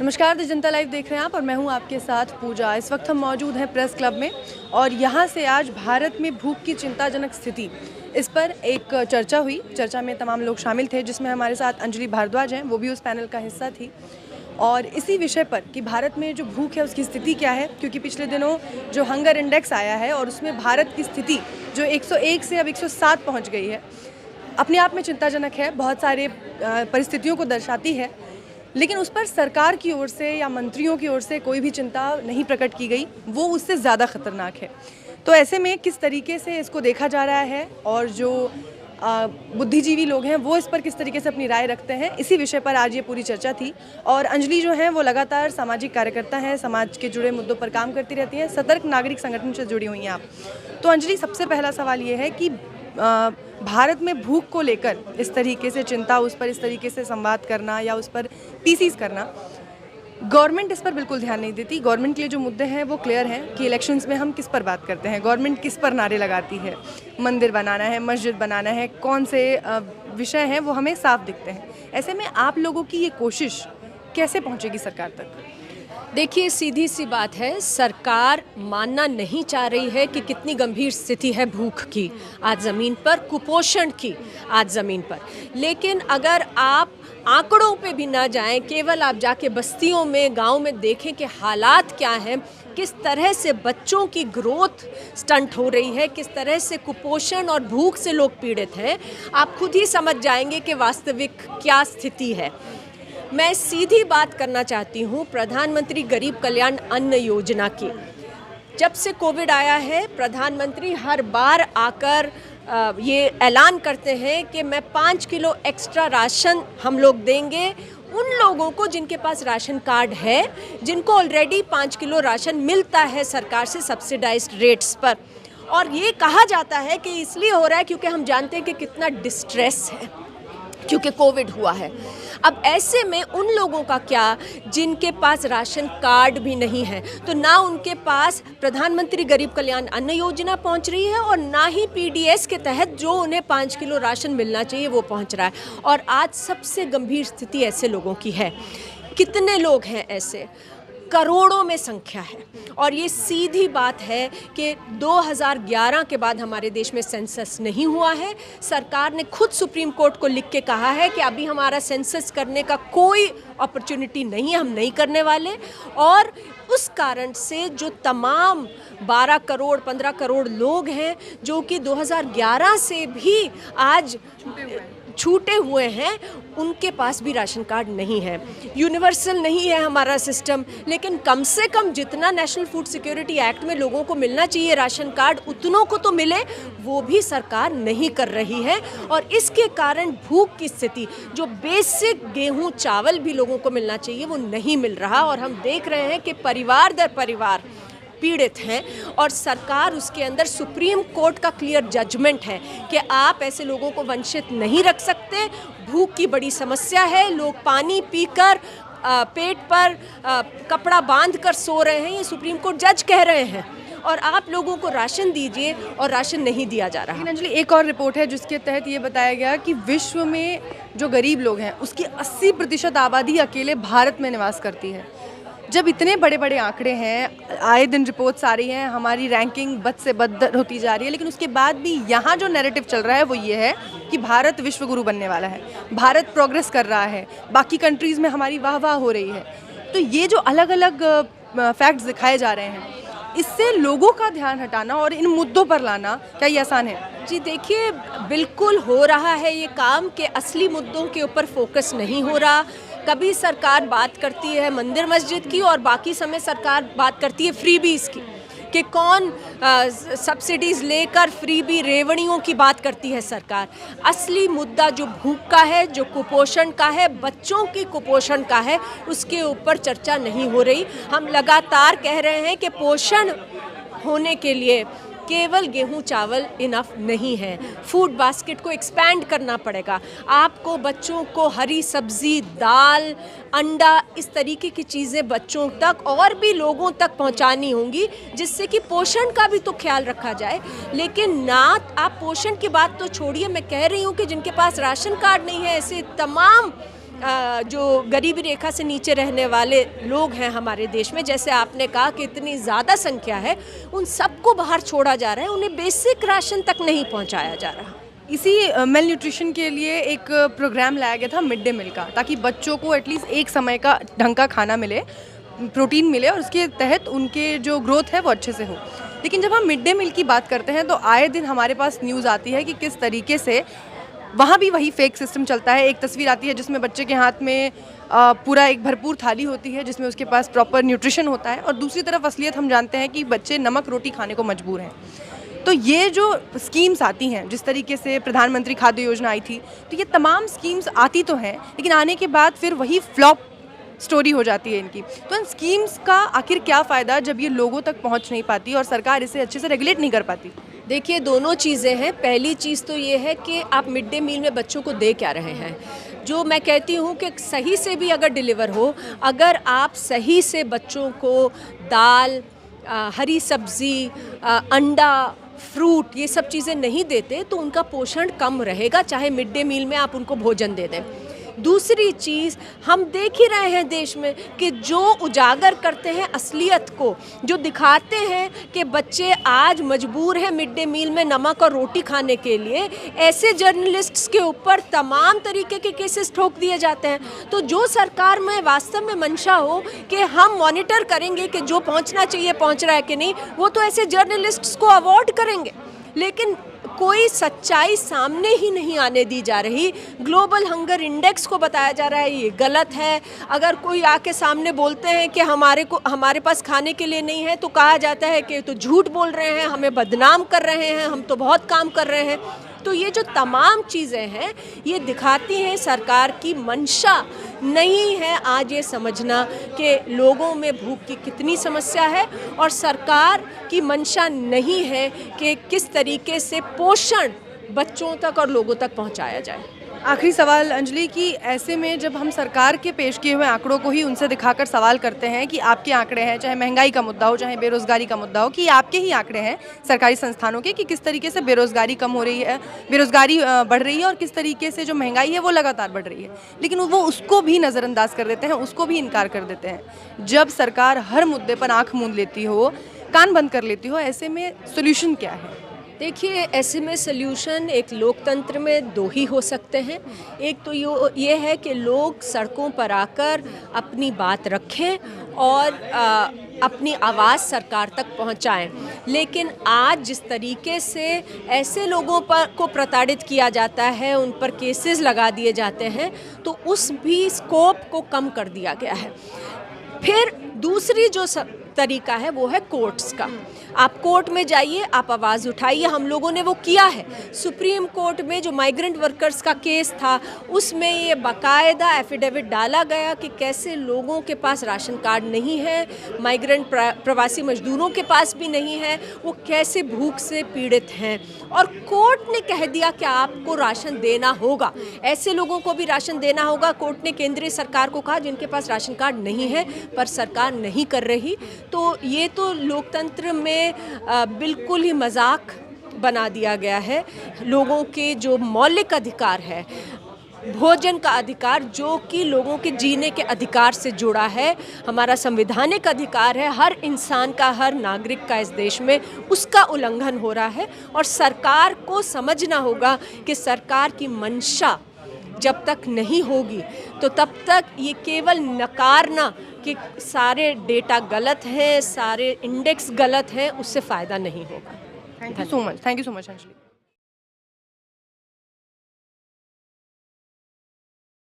नमस्कार, the Janata live देख रहे हैं आप और मैं हूं आपके साथ पूजा। इस वक्त हम मौजूद हैं प्रेस क्लब में और यहां से आज भारत में भूख की चिंताजनक स्थिति, इस पर एक चर्चा हुई। चर्चा में तमाम लोग शामिल थे, जिसमें हमारे साथ अंजलि भारद्वाज हैं, वो भी उस पैनल का हिस्सा थी। और इसी विषय पर कि भारत में जो भूख है उसकी स्थिति क्या है, क्योंकि पिछले दिनों जो हंगर इंडेक्स आया है और उसमें भारत की स्थिति जो 101 से अब 107 पहुँच गई है, अपने आप में चिंताजनक है, बहुत सारे परिस्थितियों को दर्शाती है। लेकिन उस पर सरकार की ओर से या मंत्रियों की ओर से कोई भी चिंता नहीं प्रकट की गई, वो उससे ज़्यादा खतरनाक है। तो ऐसे में किस तरीके से इसको देखा जा रहा है और जो बुद्धिजीवी लोग हैं वो इस पर किस तरीके से अपनी राय रखते हैं, इसी विषय पर आज ये पूरी चर्चा थी। और अंजलि जो हैं वो लगातार सामाजिक कार्यकर्ता हैं, समाज के जुड़े मुद्दों पर काम करती रहती हैं, सतर्क नागरिक संगठन से जुड़ी हुई हैं आप। तो अंजलि, सबसे पहला सवाल ये है कि भारत में भूख को लेकर इस तरीके से चिंता, उस पर इस तरीके से संवाद करना या उस पर पीसीस करना, गवर्नमेंट इस पर बिल्कुल ध्यान नहीं देती। गवर्नमेंट के लिए जो मुद्दे हैं वो क्लियर हैं कि इलेक्शंस में हम किस पर बात करते हैं, गवर्नमेंट किस पर नारे लगाती है, मंदिर बनाना है, मस्जिद बनाना है, कौन से विषय हैं वो हमें साफ दिखते हैं। ऐसे में आप लोगों की ये कोशिश कैसे पहुँचेगी सरकार तक? देखिए, सीधी सी बात है, सरकार मानना नहीं चाह रही है कि कितनी गंभीर स्थिति है भूख की आज ज़मीन पर, कुपोषण की आज ज़मीन पर। लेकिन अगर आप आंकड़ों पे भी ना जाएं, केवल आप जाके बस्तियों में, गांव में देखें कि हालात क्या हैं, किस तरह से बच्चों की ग्रोथ स्टंट हो रही है, किस तरह से कुपोषण और भूख से लोग पीड़ित हैं, आप खुद ही समझ जाएंगे कि वास्तविक क्या स्थिति है। मैं सीधी बात करना चाहती हूँ प्रधानमंत्री गरीब कल्याण अन्न योजना की। जब से कोविड आया है, प्रधानमंत्री हर बार आकर ये ऐलान करते हैं कि मैं 5 किलो एक्स्ट्रा राशन हम लोग देंगे उन लोगों को जिनके पास राशन कार्ड है, जिनको ऑलरेडी 5 किलो राशन मिलता है सरकार से सब्सिडाइज्ड रेट्स पर। और ये कहा जाता है कि इसलिए हो रहा है क्योंकि हम जानते हैं कि कितना डिस्ट्रेस है, क्योंकि कोविड हुआ है। अब ऐसे में उन लोगों का क्या जिनके पास राशन कार्ड भी नहीं है, तो ना उनके पास प्रधानमंत्री गरीब कल्याण अन्न योजना पहुंच रही है और ना ही पीडीएस के तहत जो उन्हें 5 किलो राशन मिलना चाहिए वो पहुंच रहा है। और आज सबसे गंभीर स्थिति ऐसे लोगों की है। कितने लोग हैं ऐसे? करोड़ों में संख्या है। और ये सीधी बात है कि 2011 के बाद हमारे देश में सेंसस नहीं हुआ है। सरकार ने खुद सुप्रीम कोर्ट को लिख के कहा है कि अभी हमारा सेंसस करने का कोई अपॉर्चुनिटी नहीं है, हम नहीं करने वाले। और उस कारण से जो तमाम 12 करोड़ 15 करोड़ लोग हैं जो कि 2011 से भी आज छूटे हुए हैं, उनके पास भी राशन कार्ड नहीं है। यूनिवर्सल नहीं है हमारा सिस्टम, लेकिन कम से कम जितना नेशनल फूड सिक्योरिटी एक्ट में लोगों को मिलना चाहिए राशन कार्ड, उतनों को तो मिले, वो भी सरकार नहीं कर रही है। और इसके कारण भूख की स्थिति, जो बेसिक गेहूं चावल भी लोगों को मिलना चाहिए, वो नहीं मिल रहा। और हम देख रहे हैं कि परिवार दर परिवार पीड़ित हैं और सरकार उसके अंदर सुप्रीम कोर्ट का क्लियर जजमेंट है कि आप ऐसे लोगों को वंचित नहीं रख सकते। भूख की बड़ी समस्या है, लोग पानी पीकर पेट पर कपड़ा बांधकर सो रहे हैं, ये सुप्रीम कोर्ट जज कह रहे हैं। और आप लोगों को राशन दीजिए और राशन नहीं दिया जा रहा। लेकिन अंजलि, एक और रिपोर्ट है जिसके तहत ये बताया गया कि विश्व में जो गरीब लोग हैं उसकी 80% आबादी अकेले भारत में निवास करती है। जब इतने बड़े बड़े आंकड़े हैं, आए दिन रिपोर्ट्स आ रही हैं, हमारी रैंकिंग बद से बदतर होती जा रही है, लेकिन उसके बाद भी यहाँ जो नैरेटिव चल रहा है वो ये है कि भारत विश्व गुरु बनने वाला है, भारत प्रोग्रेस कर रहा है, बाकी कंट्रीज़ में हमारी वाह वाह हो रही है। तो ये जो अलग अलग फैक्ट्स दिखाए जा रहे हैं, इससे लोगों का ध्यान हटाना और इन मुद्दों पर लाना क्या ये आसान है? जी देखिए, बिल्कुल हो रहा है ये काम कि असली मुद्दों के ऊपर फोकस नहीं हो रहा। कभी सरकार बात करती है मंदिर मस्जिद की और बाकी समय सरकार बात करती है फ्रीबीज़ की, कि कौन सब्सिडीज़ लेकर फ्रीबी रेवड़ियों की बात करती है सरकार। असली मुद्दा जो भूख का है, जो कुपोषण का है, बच्चों की कुपोषण का है, उसके ऊपर चर्चा नहीं हो रही। हम लगातार कह रहे हैं कि पोषण होने के लिए केवल गेहूं चावल इनफ नहीं है, फूड बास्केट को एक्सपैंड करना पड़ेगा। आपको बच्चों को हरी सब्जी, दाल, अंडा, इस तरीके की चीज़ें बच्चों तक और भी लोगों तक पहुंचानी होंगी, जिससे कि पोषण का भी तो ख्याल रखा जाए। लेकिन ना, आप पोषण की बात तो छोड़िए, मैं कह रही हूँ कि जिनके पास राशन कार्ड नहीं है, ऐसे तमाम जो गरीबी रेखा से नीचे रहने वाले लोग हैं हमारे देश में, जैसे आपने कहा कि इतनी ज़्यादा संख्या है, उन सबको बाहर छोड़ा जा रहा है, उन्हें बेसिक राशन तक नहीं पहुंचाया जा रहा। इसी मेल न्यूट्रिशन के लिए एक प्रोग्राम लाया गया था मिड डे मील का, ताकि बच्चों को एटलीस्ट एक समय का ढंग का खाना मिले, प्रोटीन मिले और उसके तहत उनके जो ग्रोथ है वो अच्छे से हो। लेकिन जब हम मिड डे मील की बात करते हैं तो आए दिन हमारे पास न्यूज़ आती है कि किस तरीके से वहाँ भी वही फेक सिस्टम चलता है। एक तस्वीर आती है जिसमें बच्चे के हाथ में पूरा एक भरपूर थाली होती है जिसमें उसके पास प्रॉपर न्यूट्रिशन होता है, और दूसरी तरफ असलियत हम जानते हैं कि बच्चे नमक रोटी खाने को मजबूर हैं। तो ये जो स्कीम्स आती हैं, जिस तरीके से प्रधानमंत्री खाद्य योजना आई थी, तो ये तमाम स्कीम्स आती तो हैं, लेकिन आने के बाद फिर वही फ्लॉप स्टोरी हो जाती है इनकी। तो इन स्कीम्स का आखिर क्या फ़ायदा जब ये लोगों तक पहुंच नहीं पाती और सरकार इसे अच्छे से रेगुलेट नहीं कर पाती? देखिए, दोनों चीज़ें हैं। पहली चीज़ तो ये है कि आप मिड डे मील में बच्चों को दे क्या रहे हैं। जो मैं कहती हूँ कि सही से भी अगर डिलीवर हो, अगर आप सही से बच्चों को दाल, हरी सब्ज़ी, अंडा, फ्रूट, ये सब चीज़ें नहीं देते तो उनका पोषण कम रहेगा, चाहे मिड डे मील में आप उनको भोजन दे दें। दूसरी चीज़, हम देख ही रहे हैं देश में कि जो उजागर करते हैं असलियत को, जो दिखाते हैं कि बच्चे आज मजबूर हैं मिड डे मील में नमक और रोटी खाने के लिए, ऐसे जर्नलिस्ट्स के ऊपर तमाम तरीके के केसेस ठोक दिए जाते हैं। तो जो सरकार में वास्तव में मंशा हो कि हम मॉनिटर करेंगे कि जो पहुंचना चाहिए पहुंच रहा है कि नहीं, वो तो ऐसे जर्नलिस्ट्स को अवॉर्ड करेंगे, लेकिन कोई सच्चाई सामने ही नहीं आने दी जा रही। ग्लोबल हंगर इंडेक्स को बताया जा रहा है ये गलत है। अगर कोई आके सामने बोलते हैं कि हमारे पास खाने के लिए नहीं है, तो कहा जाता है कि तो झूठ बोल रहे हैं, हमें बदनाम कर रहे हैं, हम तो बहुत काम कर रहे हैं। तो ये जो तमाम चीज़ें हैं, ये दिखाती हैं सरकार की मंशा नहीं है आज ये समझना कि लोगों में भूख की कितनी समस्या है, और सरकार की मंशा नहीं है कि किस तरीके से पोषण बच्चों तक और लोगों तक पहुंचाया जाए। आखिरी सवाल अंजलि, कि ऐसे में जब हम सरकार के पेश किए हुए आंकड़ों को ही उनसे दिखाकर सवाल करते हैं कि आपके आंकड़े हैं, चाहे महंगाई का मुद्दा हो, चाहे बेरोज़गारी का मुद्दा हो, कि आपके ही आंकड़े हैं सरकारी संस्थानों के कि किस तरीके से बेरोज़गारी कम हो रही है, बेरोज़गारी बढ़ रही है, और किस तरीके से जो महंगाई है वो लगातार बढ़ रही है, लेकिन वो उसको भी नज़रअंदाज कर देते हैं, उसको भी इनकार कर देते हैं। जब सरकार हर मुद्दे पर आँख मूंद लेती हो, कान बंद कर लेती हो, ऐसे में सोल्यूशन क्या है? देखिए, ऐसे में सल्यूशन एक लोकतंत्र में दो ही हो सकते हैं। एक तो ये है कि लोग सड़कों पर आकर अपनी बात रखें और अपनी आवाज़ सरकार तक पहुंचाएं। लेकिन आज जिस तरीके से ऐसे लोगों को प्रताड़ित किया जाता है, उन पर केसेस लगा दिए जाते हैं, तो उस भी स्कोप को कम कर दिया गया है। फिर दूसरी जो तरीका है वो है कोर्ट्स का। आप कोर्ट में जाइए, आप आवाज़ उठाइए। हम लोगों ने वो किया है। सुप्रीम कोर्ट में जो माइग्रेंट वर्कर्स का केस था, उसमें ये बाकायदा एफिडेविट डाला गया कि कैसे लोगों के पास राशन कार्ड नहीं है, माइग्रेंट प्रवासी मजदूरों के पास भी नहीं है, वो कैसे भूख से पीड़ित हैं, और कोर्ट ने कह दिया कि आपको राशन देना होगा, ऐसे लोगों को भी राशन देना होगा। कोर्ट ने केंद्रीय सरकार को कहा जिनके पास राशन कार्ड नहीं है, पर सरकार नहीं कर रही। तो ये तो लोकतंत्र में बिल्कुल ही मजाक बना दिया गया है। लोगों के जो मौलिक अधिकार है, भोजन का अधिकार, जो कि लोगों के जीने के अधिकार से जुड़ा है, हमारा संवैधानिक अधिकार है, हर इंसान का, हर नागरिक का इस देश में, उसका उल्लंघन हो रहा है। और सरकार को समझना होगा कि सरकार की मंशा जब तक नहीं होगी तो तब तक ये केवल नकारना कि सारे डेटा गलत हैं, सारे इंडेक्स गलत हैं, उससे फ़ायदा नहीं होगा। Thank you so much Anjali.